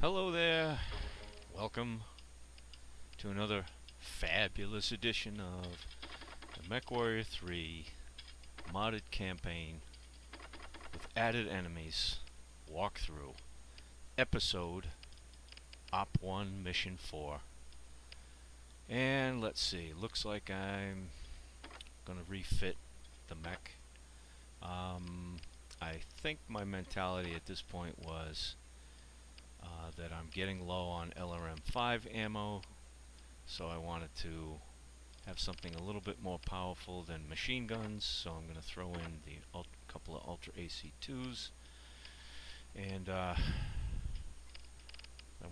Hello there, welcome to another fabulous edition of the MechWarrior 3 modded campaign with added enemies walkthrough episode Op1 Mission 4. And let's see, looks like I'm gonna refit the mech. I think my mentality at this point was that I'm getting low on LRM-5 ammo, so I wanted to have something a little bit more powerful than machine guns, so I'm going to throw in the couple of Ultra AC2s, and I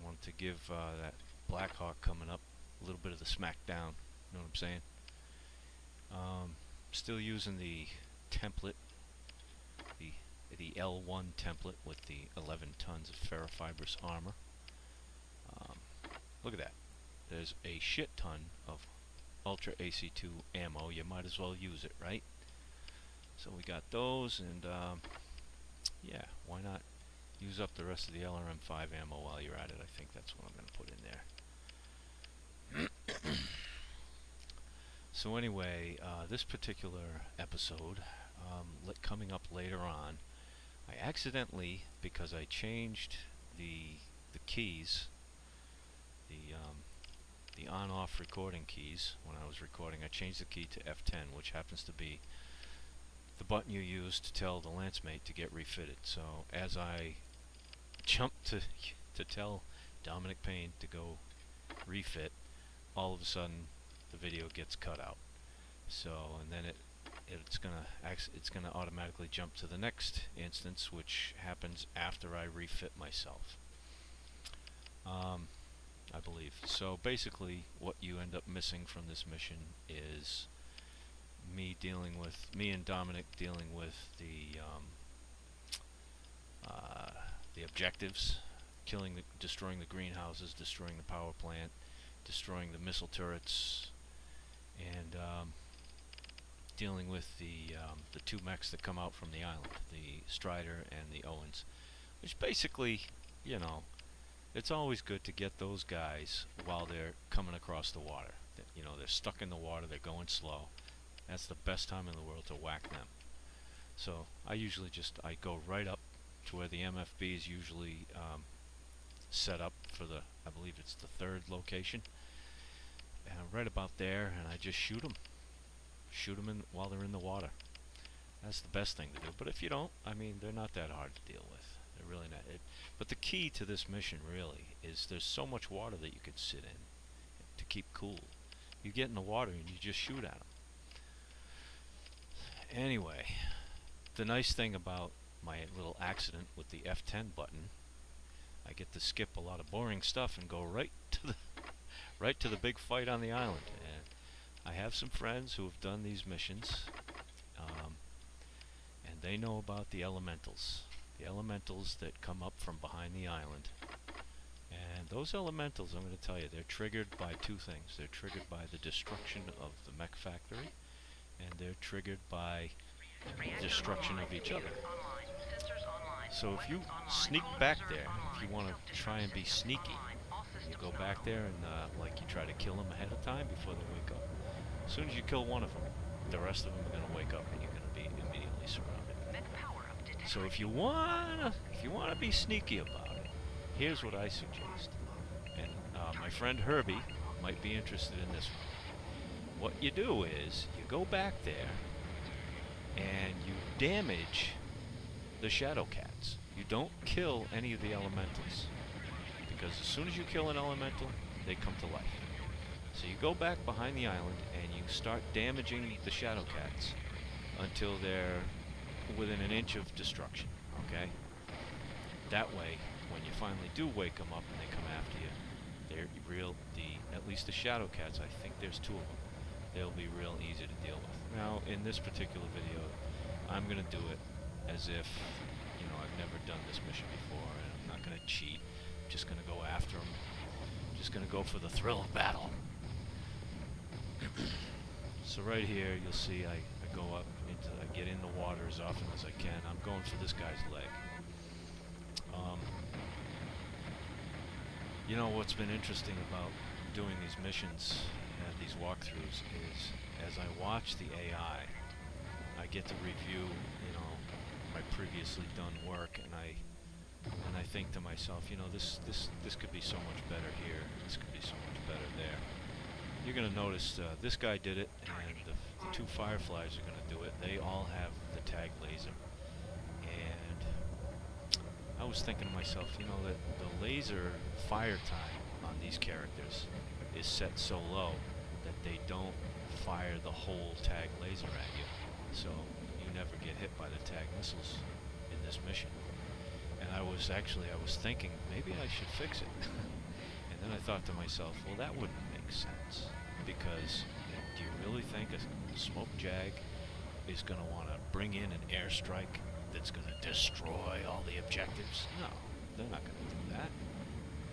wanted to give that Blackhawk coming up a little bit of the smackdown, you know what I'm saying? Still using the template, the L1 template with the 11 tons of ferrofibrous armor. Look at that. There's a shit ton of Ultra AC2 ammo. You might as well use it, right? So we got those, and yeah, why not use up the rest of the LRM-5 ammo while you're at it? I think that's what I'm going to put in there. So anyway, this particular episode, coming up later on, I accidentally, because I changed the keys, the on-off recording keys when I was recording, I changed the key to F10, which happens to be the button you use to tell the Lancemate to get refitted. So as I jumped to tell Dominic Payne to go refit, all of a sudden the video gets cut out. So, and then it's gonna automatically jump to the next instance, which happens after I refit myself, I believe. So basically what you end up missing from this mission is me and Dominic dealing with the objectives, destroying the greenhouses, destroying the power plant, destroying the missile turrets, and dealing with the two mechs that come out from the island, the Strider and the Owens, which basically, you know, it's always good to get those guys while they're coming across the water. You know, they're stuck in the water, they're going slow. That's the best time in the world to whack them. So I usually I go right up to where the MFB is usually set up for I believe it's the third location, and right about there, and I just shoot them while they're in the water. That's the best thing to do. But if you don't, I mean, they're not that hard to deal with. They're really not. But the key to this mission really is there's so much water that you could sit in to keep cool. You get in the water and you just shoot at them. Anyway, the nice thing about my little accident with the F10 button, I get to skip a lot of boring stuff and go right to the big fight on the island. And I have some friends who have done these missions, and they know about the elementals. The elementals that come up from behind the island. And those elementals, I'm going to tell you, they're triggered by two things. They're triggered by the destruction of the mech factory, and they're triggered by the destruction of each other. So if you sneak back there, if you want to try and be sneaky, you go back there and like you try to kill them ahead of time before they wake up. As soon as you kill one of them, the rest of them are going to wake up and you're going to be immediately surrounded. So if you wanna be sneaky about it, here's what I suggest. And my friend Herbie might be interested in this one. What you do is you go back there and you damage the shadow cats. You don't kill any of the elementals, because as soon as you kill an elemental, they come to life. So you go back behind the island and you start damaging the shadow cats until they're within an inch of destruction, okay? That way, when you finally do wake them up and they come after you, they're at least the shadow cats, I think there's two of them, they'll be real easy to deal with. Now, in this particular video, I'm going to do it as if, you know, I've never done this mission before, and I'm not going to cheat. I'm just going to go after them. I'm just going to go for the thrill of battle. So right here, you'll see I go up I get in the water as often as I can. I'm going for this guy's leg. You know what's been interesting about doing these missions and these walkthroughs is as I watch the AI, I get to review, you know, my previously done work, and I think to myself, you know, this could be so much better here. This could be so much better there. You're gonna notice this guy did it, and the two fireflies are gonna do it. They all have the tag laser, and I was thinking to myself, you know, that the laser fire time on these characters is set so low that they don't fire the whole tag laser at you, so you never get hit by the tag missiles in this mission. And I was thinking maybe I should fix it. And then I thought to myself, well, that wouldn't make sense, because do you really think a smoke jag is going to want to bring in an airstrike that's going to destroy all the objectives? No, they're not going to do that.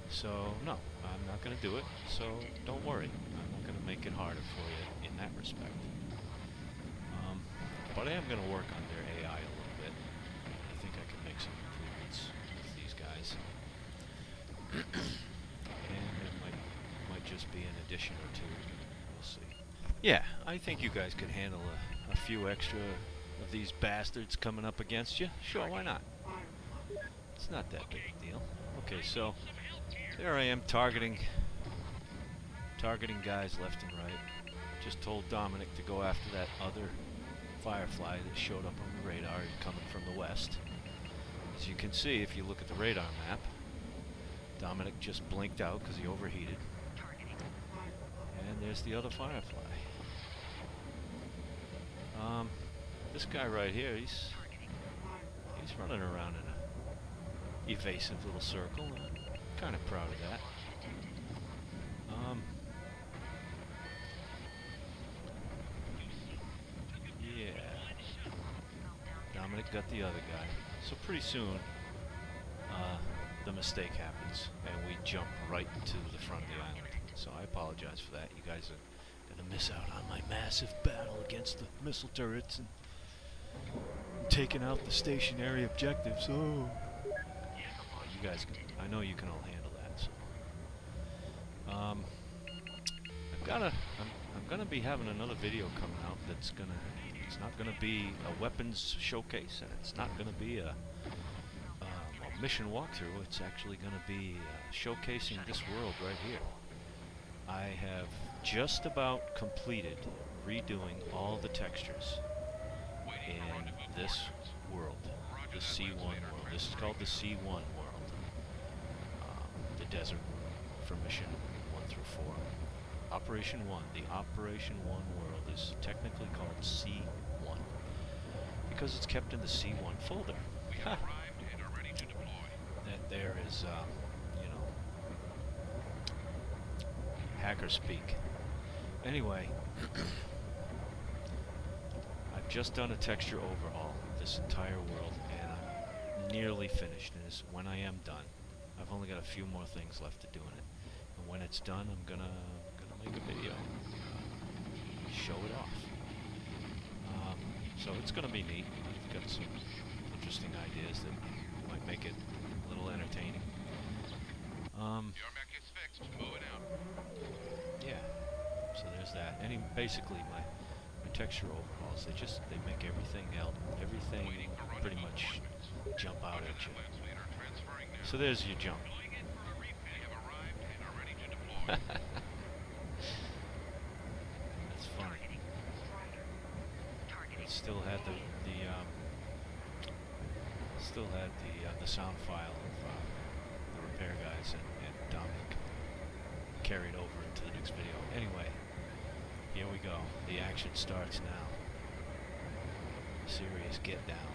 So no, I'm not going to do it, so don't worry. I'm not going to make it harder for you in that respect. But I am going to work on their AI a little bit. I think I can make some improvements with these guys. And there might just be an addition or two. We'll see. Yeah, I think you guys could handle a few extra of these bastards coming up against you. Sure, why not? It's not that big a deal. Okay, so there I am targeting guys left and right. Just told Dominic to go after that other firefly that showed up on the radar coming from the west. As you can see, if you look at the radar map, Dominic just blinked out because he overheated. And there's the other firefly. This guy right here, he's running around in a evasive little circle. I'm kind of proud of that. Yeah. Dominic got the other guy. So pretty soon, the mistake happens, and we jump right to the front of the island. So I apologize for that. You guys are gonna miss out on my massive battle against the missile turrets and taking out the stationary objectives. Oh, you guys, I know you can all handle that. So, I'm gonna be having another video coming out that's it's not gonna be a weapons showcase, and it's not gonna be a mission walkthrough. It's actually gonna be showcasing this world right here. I have just about completed redoing all the textures in this world, the C1 world. This is called the C1 world, the desert for mission 1 through 4. Operation 1, the Operation 1 world is technically called C1 because it's kept in the C1 folder. Ha. That there is, you know, hacker speak. Anyway, I've just done a texture overhaul of this entire world, and I'm nearly finished. And when I am done, I've only got a few more things left to do in it. And when it's done, I'm gonna make a video, show it off. So it's gonna be neat. I've got some interesting ideas that might make it a little entertaining. Your mech is fixed. Moving out. Yeah. So there's that. Basically my texture overhauls, they make everything pretty much jump out at you. So there's your jump. That's funny. It still had the sound file of the repair guys and Dominic carried over into the next video. Anyway, here we go. The action starts now. Serious get down.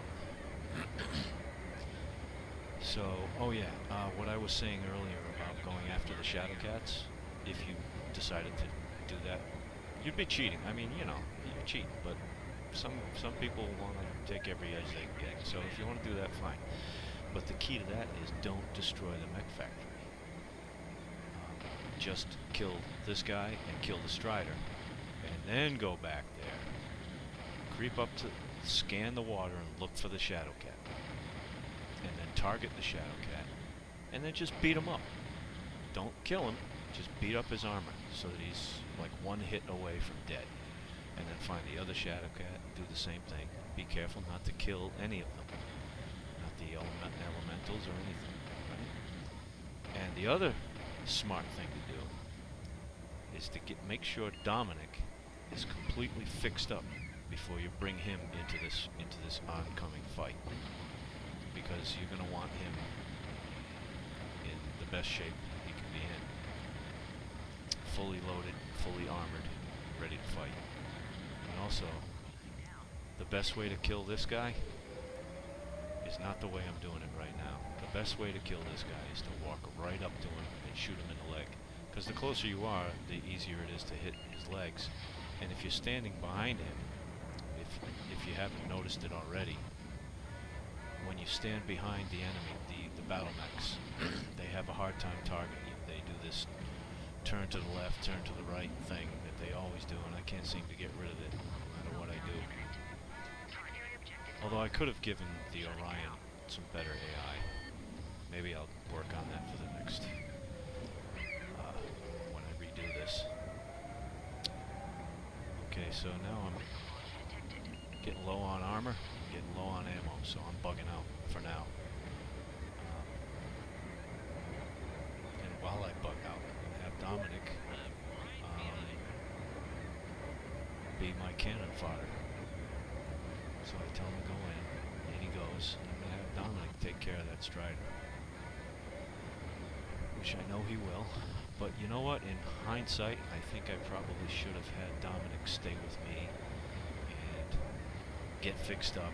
So, oh yeah, what I was saying earlier about going after the Shadow Cats, if you decided to do that, you'd be cheating. I mean, you know, you're cheating, but some people want to take every edge they can get. So if you want to do that, fine. But the key to that is don't destroy the mech factory. Just kill this guy and kill the Strider, and then go back there, creep up to scan the water and look for the Shadow Cat, and then target the Shadow Cat, and then just beat him up. don't kill him, just beat up his armor so that he's like one hit away from dead. And then find the other Shadow Cat, do the same thing. Be careful not to kill any of them. Not the elementals or anything, right? And the other smart thing to do is to make sure Dominic is completely fixed up before you bring him into this oncoming fight. Because you're going to want him in the best shape he can be in. Fully loaded, fully armored, ready to fight. And also, the best way to kill this guy is not the way I'm doing it right now. The best way to kill this guy is to walk right up to him and shoot him in the leg. Because the closer you are, the easier it is to hit his legs. And if you're standing behind him, if you haven't noticed it already, when you stand behind the enemy, the battle mechs, they have a hard time targeting you. They do this turn to the left, turn to the right thing that they always do, and I can't seem to get rid of it no matter what I do. Although I could have given the Orion some better AI. Maybe I'll work on that for the next, when I redo this. Okay, so now I'm getting low on armor, getting low on ammo, so I'm bugging out for now. And while I bug out, I'm going to have Dominic be my cannon fodder. So I tell him to go in, and he goes, and I'm going to have Dominic take care of that Strider. Which I know he will. But you know what? In hindsight, I think I probably should have had Dominic stay with me and get fixed up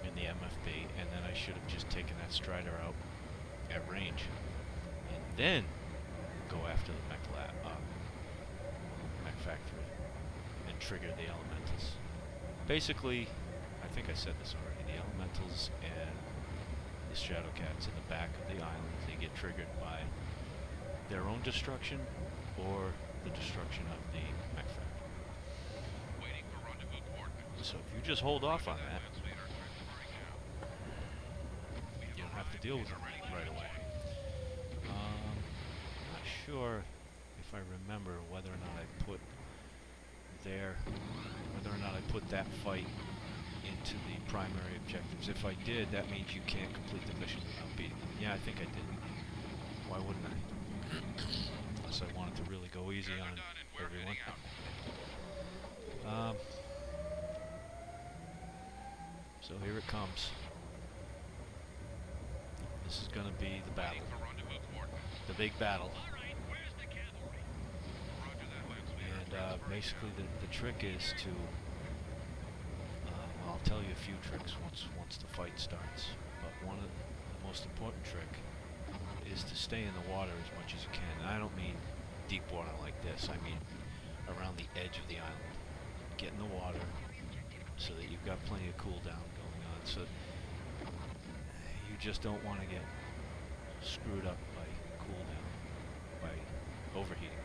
in the MFB, and then I should have just taken that Strider out at range, and then go after the mech factory and trigger the elementals. Basically, I think I said this already, the elementals and the Shadow Cats in the back of the island, they get triggered by their own destruction or the destruction of the mech factory. Waiting for rendezvous coordinates. So if you just hold off on that, you don't have to deal with them right away. Not sure if I remember whether or not I put that fight into the primary objectives. If I did, that means you can't complete the mission without beating them. Yeah, I think I did. Why wouldn't I? Unless I wanted to really go easy on everyone. So here it comes. This is going to be the battle. The big battle. And basically the trick is to, I'll tell you a few tricks once the fight starts, but one of the most important trick is to stay in the water as much as you can. And I don't mean deep water like this, I mean around the edge of the island. Get in the water so that you've got plenty of cool down going on, so you just don't want to get screwed up by cool down, by overheating.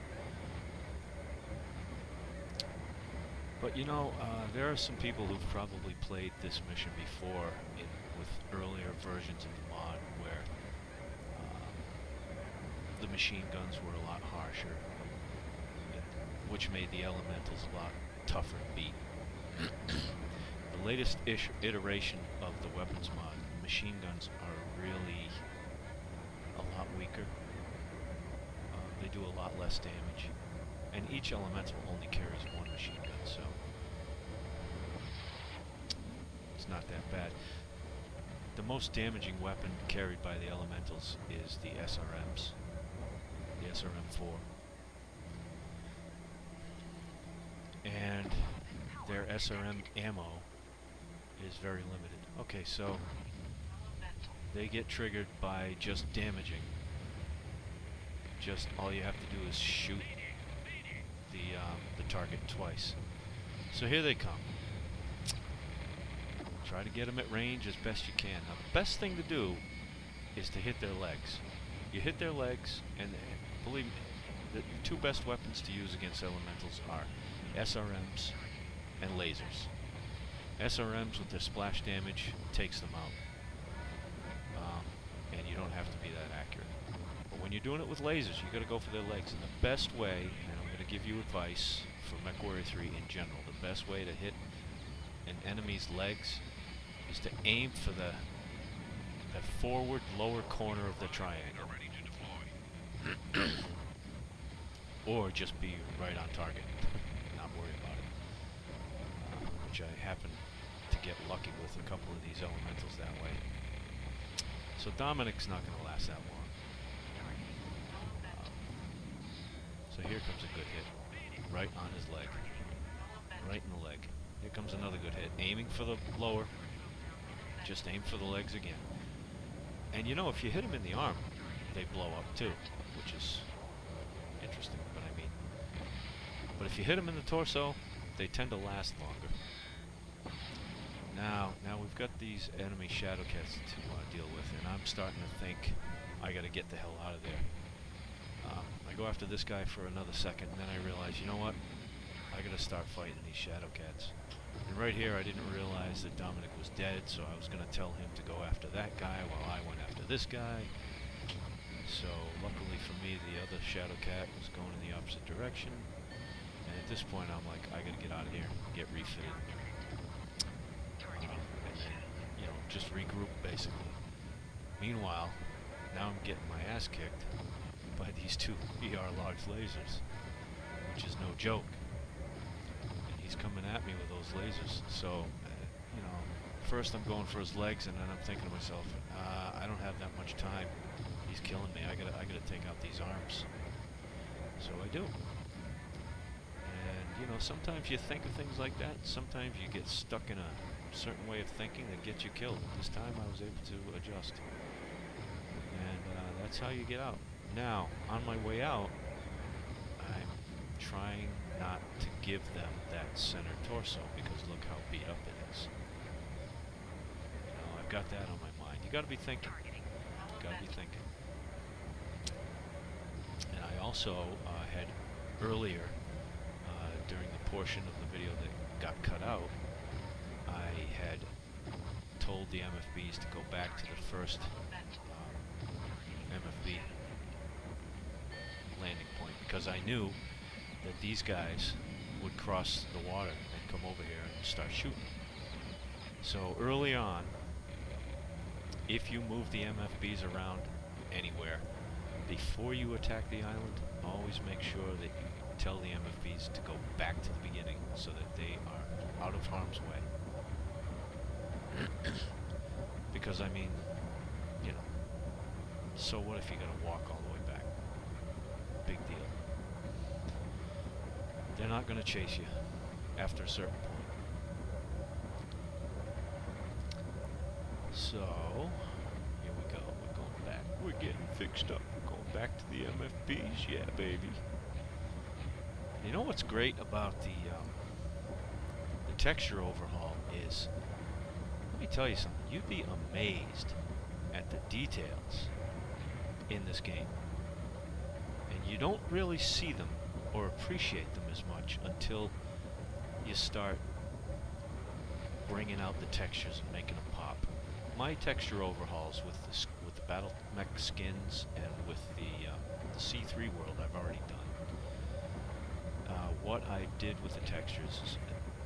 But you know, there are some people who've probably played this mission before with earlier versions of the mod where the machine guns were a lot harsher, which made the elementals a lot tougher to beat. The latest iteration of the weapons mod, machine guns are really a lot weaker. They do a lot less damage. And each elemental only carries one machine gun, so it's not that bad. The most damaging weapon carried by the elementals is the SRMs, the SRM4. And their SRM ammo is very limited. Okay, so they get triggered by just damaging. Just all you have to do is shoot the target twice. So here they come. Try to get them at range as best you can. Now the best thing to do is to hit their legs. You hit their legs, and believe me, the two best weapons to use against elementals are SRMs and lasers. SRMs with their splash damage takes them out. and you don't have to be that accurate. But when you're doing it with lasers, you got to go for their legs. And the best way, and I'm going to give you advice for MechWarrior 3 in general, the best way to hit an enemy's legs is to aim for the forward lower corner of the triangle. Ready to deploy. Or just be right on target, not worry about it. Which I happen to get lucky with a couple of these elementals that way. So Dominic's not going to last that long. So here comes a good hit, right on his leg, right in the leg. Here comes another good hit, aiming for the lower, just aim for the legs again. And you know, if you hit them in the arm, they blow up too, which is interesting, but I mean. But if you hit them in the torso, they tend to last longer. Now we've got these enemy shadow cats to deal with, and I'm starting to think I got to get the hell out of there. I go after this guy for another second, and then I realize, you know what? I got to start fighting these shadow cats. And right here, I didn't realize that Dominic was dead, so I was going to tell him to go after that guy while I went after this guy. So luckily for me, the other shadow cat was going in the opposite direction. And at this point, I'm like, I got to get out of here, get refitted. And then, you know, just regroup, basically. Meanwhile, now I'm getting my ass kicked by these two ER large lasers, which is no joke. And he's coming at me with those lasers. So, you know, first I'm going for his legs, and then I'm thinking to myself, I don't have that much time. He's killing me. I gotta take out these arms. So I do. And you know, sometimes you think of things like that. Sometimes you get stuck in a certain way of thinking that gets you killed. This time I was able to adjust, and that's how you get out. Now, on my way out, I'm trying not to give them that center torso, because look how beat up it is. You know, I've got that on my mind. You gotta be thinking. You gotta be thinking. And I also had earlier, during the portion of the video that got cut out, I had told the MFBs to go back to the first MFB landing point, because I knew that these guys would cross the water and come over here and start shooting. So early on, if you move the MFBs around anywhere, before you attack the island, always make sure that you tell the MFBs to go back to the beginning so that they are out of harm's way. Because I mean, you know, so what if you gotta walk all the way back? Big deal. They're not gonna chase you after a certain point. So here we go. We're going back. We're getting fixed up. We're going back to the MFBs. Yeah, baby. You know what's great about the texture overhaul is, let me tell you something, you'd be amazed at the details in this game. And you don't really see them or appreciate them as much until you start bringing out the textures and making them pop. My texture overhauls with the Battle Mech skins and with the C3 world I've already done. What I did with the textures is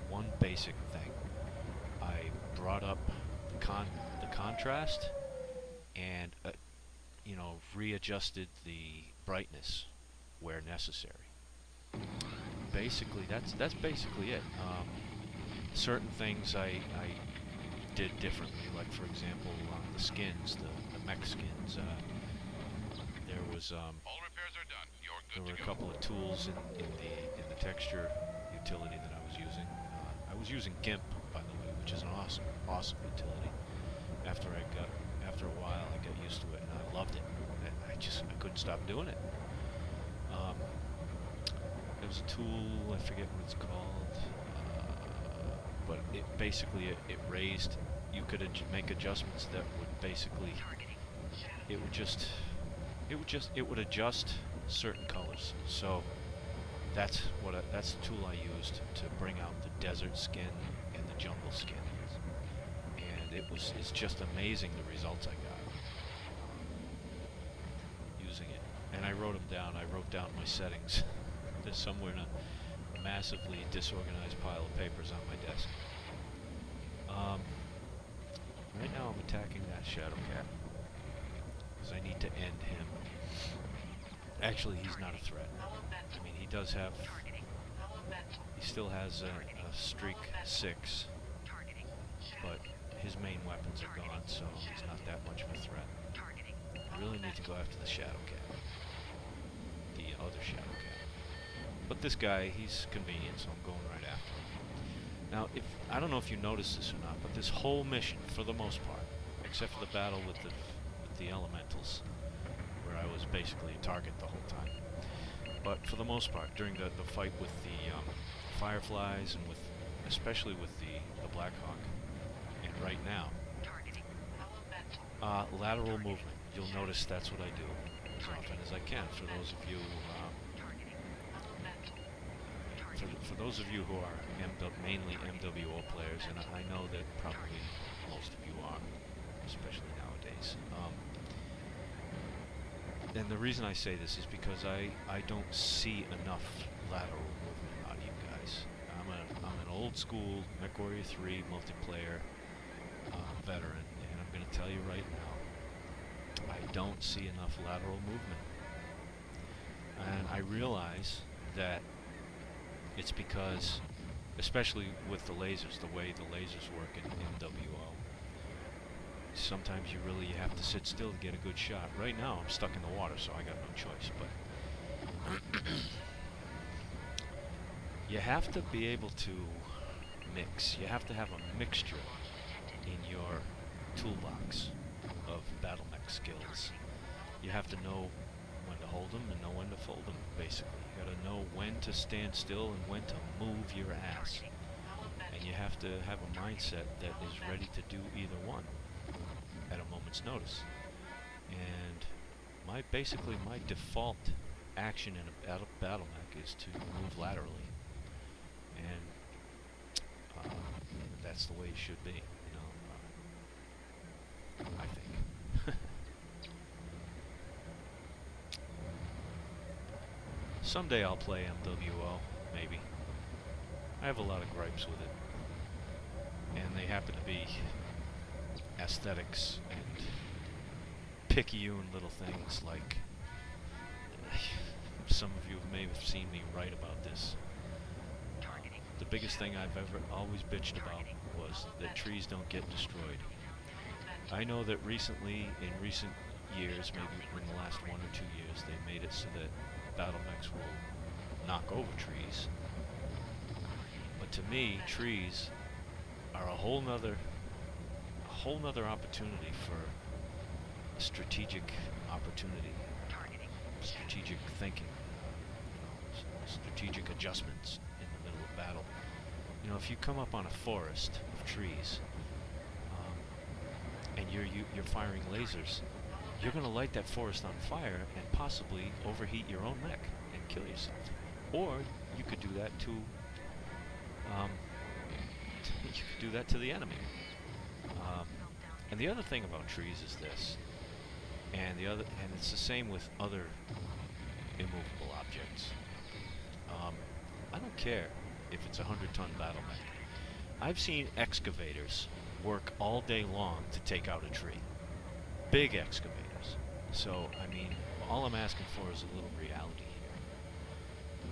one basic thing. I brought up the contrast and you know, readjusted the brightness where necessary. Basically, that's basically it. Certain things I did differently, like for example, the skins, the mech skins. There was All repairs are done. You're there good were to a go. couple of tools in the texture utility that I was using. I was using GIMP, by the way, which is an awesome utility. After a while, I got used to it, and I loved it. And I couldn't stop doing it. There was a tool, I forget what it's called, but it basically it raised. You could make adjustments that would basically it would adjust certain colors. So that's the tool I used to bring out the desert skin and the jungle skin, and it's just amazing the results I got. and I wrote them down. I wrote down my settings. They're somewhere in a massively disorganized pile of papers on my desk. Right now I'm attacking that Shadow Cat because I need to end him. Actually, he's not a threat. I mean, he does have... He still has a streak 6, but his main weapons are gone, so he's not that much of a threat. I really need to go after the Shadow Cat. The other Shadow Cat. But this guy, he's convenient, so I'm going right after him. Now, I don't know if you noticed this or not, but this whole mission, for the most part, except for the battle with the elementals, where I was basically a target the whole time. But for the most part, during the fight with the Fireflies and especially with the Blackhawk, and right now, lateral movement. You'll notice that's what I do as often as I can. For those of you, for those of you who are mainly MWO players, and I know that probably most of you are, especially nowadays. And the reason I say this is because I don't see enough lateral movement out of you guys. I'm an old school MechWarrior 3 multiplayer veteran, and I'm going to tell you right now, I don't see enough lateral movement. And I realize that it's because, especially with the lasers, the way the lasers work in MWO, sometimes you really have to sit still to get a good shot. Right now I'm stuck in the water, so I got no choice, but you have to be able to mix. You have to have a mixture in your toolbox of battle mech skills. You have to know when to hold them and know when to fold them, basically. You gotta know when to stand still and when to move your ass. And you have to have a mindset that is ready to do either one at a moment's notice. And basically my default action in a battle mech is to move laterally. And that's the way it should be, you know, I think. Someday I'll play MWO, maybe. I have a lot of gripes with it. And they happen to be aesthetics and picayune little things like... Some of you may have seen me write about this. The biggest thing I've always bitched about was that trees don't get destroyed. I know that recently, in recent years, maybe in the last 1 or 2 years, they made it so that battle mechs will knock over trees. But to me, trees are a whole nother opportunity for strategic opportunity, strategic thinking, strategic adjustments in the middle of battle. You know, if you come up on a forest of trees and you're firing lasers, you're going to light that forest on fire and possibly overheat your own mech and kill yourself. Or you could do that to the enemy. And the other thing about trees is this, and it's the same with other immovable objects. I don't care if it's a 100-ton battle mech. I've seen excavators work all day long to take out a tree. Big excavators. So, I mean, all I'm asking for is a little reality here.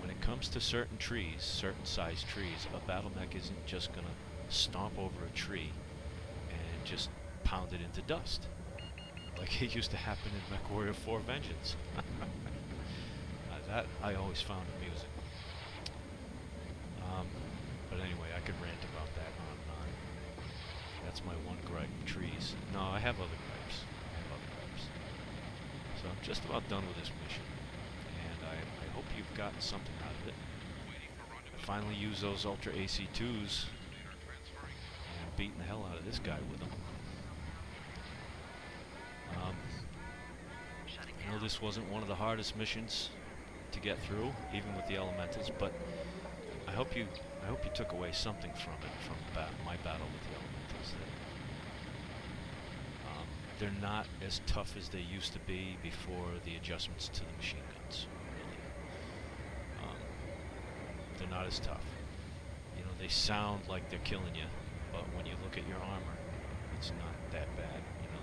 When it comes to certain trees, certain size trees, a battle mech isn't just gonna stomp over a tree and just pound it into dust, like it used to happen in MechWarrior 4 Vengeance. That I always found amusing. But anyway, I could rant about that on and on. That's my one gripe, trees. No, I have other gripes. So I'm just about done with this mission, and I hope you've gotten something out of it. I finally used those Ultra AC2s and beating the hell out of this guy with them. I know this wasn't one of the hardest missions to get through, even with the elementals, but I hope you took away something from it, from my battle with the elementals. That, they're not as tough as they used to be before the adjustments to the machine guns, really. They're not as tough. You know, they sound like they're killing you, but when you look at your armor, it's not that bad, you know.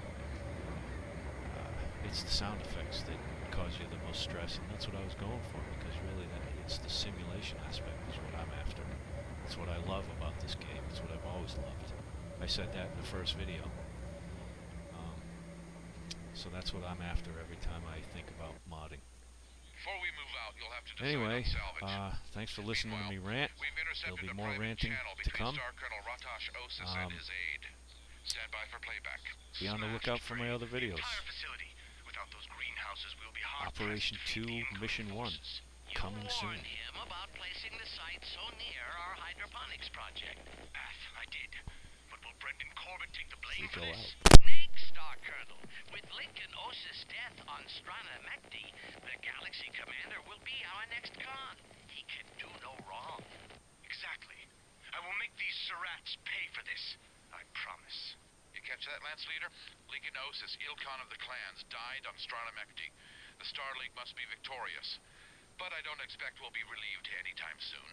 It's the sound effects that cause you the most stress, and that's what I was going for, because really it's the simulation aspect is what I'm after. That's what I love about this game. It's what I've always loved. I said that in the first video. So that's what I'm after every time I think about modding. Before we move out, you'll have to decide Anyway, on salvage. thanks for listening to me rant. We've There'll intercepted be a more private ranting channel to between come. Star Colonel Ratash Osis and his aide. Stand by for playback. Be on the lookout for my other videos. Facility. Without those greenhouses, we'll be hard Operation 2, Mission 1, coming soon. You warned him about placing the site so near our hydroponics project. I did. But will Brendan Corbett take the blame for Go this? out. Next, Star Colonel. With Lincoln Osis' death on Strana Mekti, the Galaxy Commander will be our next con. He can do no wrong. Exactly. I will make these Surats pay for this. I promise. You catch that, Lance Leader? Lincoln Osis, Ilkhan of the clans, died on Strana Mekti. The Star League must be victorious. But I don't expect we'll be relieved anytime soon.